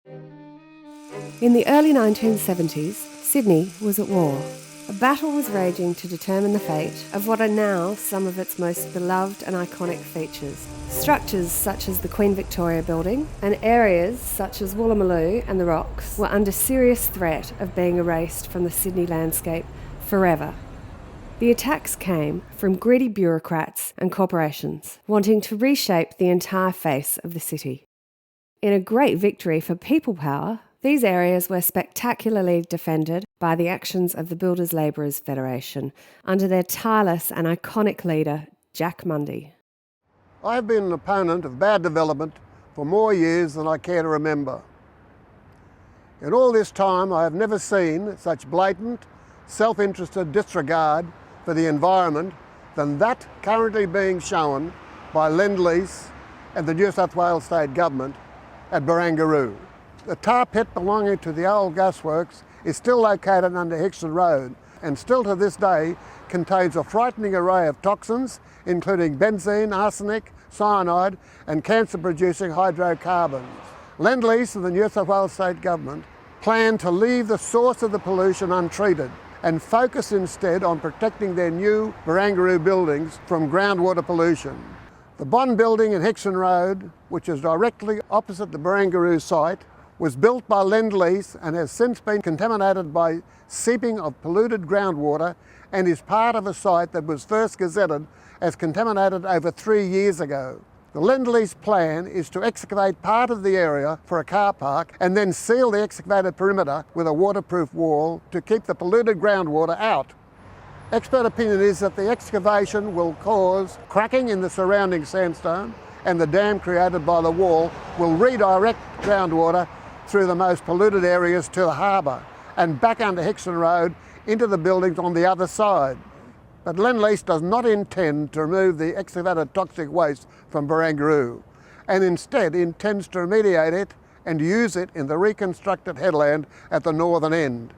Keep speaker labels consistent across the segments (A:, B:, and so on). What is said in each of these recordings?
A: In the early 1970s, Sydney was at war. A battle was raging to determine the fate of what are now some of its most beloved and iconic features. Structures such as the Queen Victoria Building and areas such as Woolloomooloo and the Rocks were under serious threat of being erased from the Sydney landscape forever. The attacks came from greedy bureaucrats and corporations wanting to reshape the entire face of the city. In a great victory for people power, these areas were spectacularly defended by the actions of the Builders Labourers Federation under their tireless and iconic leader, Jack Mundy.
B: I have been an opponent of bad development for more years than I care to remember. In all this time, I have never seen such blatant, self-interested disregard for the environment than that currently being shown by Lend Lease and the New South Wales State Government at Barangaroo. The tar pit belonging to the old gasworks is still located under Hickson Road and still to this day contains a frightening array of toxins including benzene, arsenic, cyanide and cancer-producing hydrocarbons. Lend Lease and the New South Wales State Government plan to leave the source of the pollution untreated and focus instead on protecting their new Barangaroo buildings from groundwater pollution. The Bond building in Hickson Road, which is directly opposite the Barangaroo site, was built by Lend Lease and has since been contaminated by seeping of polluted groundwater and is part of a site that was first gazetted as contaminated over 3 years ago. The Lend Lease plan is to excavate part of the area for a car park and then seal the excavated perimeter with a waterproof wall to keep the polluted groundwater out. Expert opinion is that the excavation will cause cracking in the surrounding sandstone and the dam created by the wall will redirect groundwater through the most polluted areas to the harbour and back under Hickson Road into the buildings on the other side. But Lend Lease does not intend to remove the excavated toxic waste from Barangaroo and instead intends to remediate it and use it in the reconstructed headland at the northern end.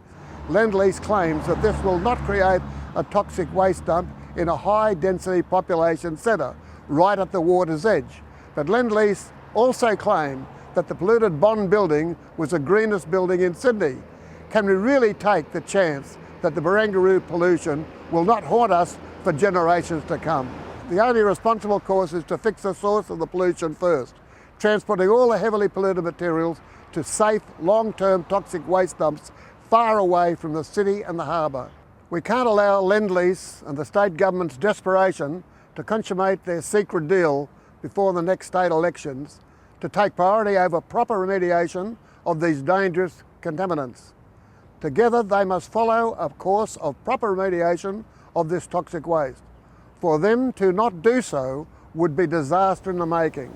B: Lend Lease claims that this will not create a toxic waste dump in a high-density population centre right at the water's edge. But Lend Lease also claim that the polluted Bond building was the greenest building in Sydney. Can we really take the chance that the Barangaroo pollution will not haunt us for generations to come? The only responsible course is to fix the source of the pollution first, transporting all the heavily polluted materials to safe, long-term toxic waste dumps far away from the city and the harbour. We can't allow Lend Lease and the state government's desperation to consummate their secret deal before the next state elections to take priority over proper remediation of these dangerous contaminants. Together they must follow a course of proper remediation of this toxic waste. For them to not do so would be disaster in the making.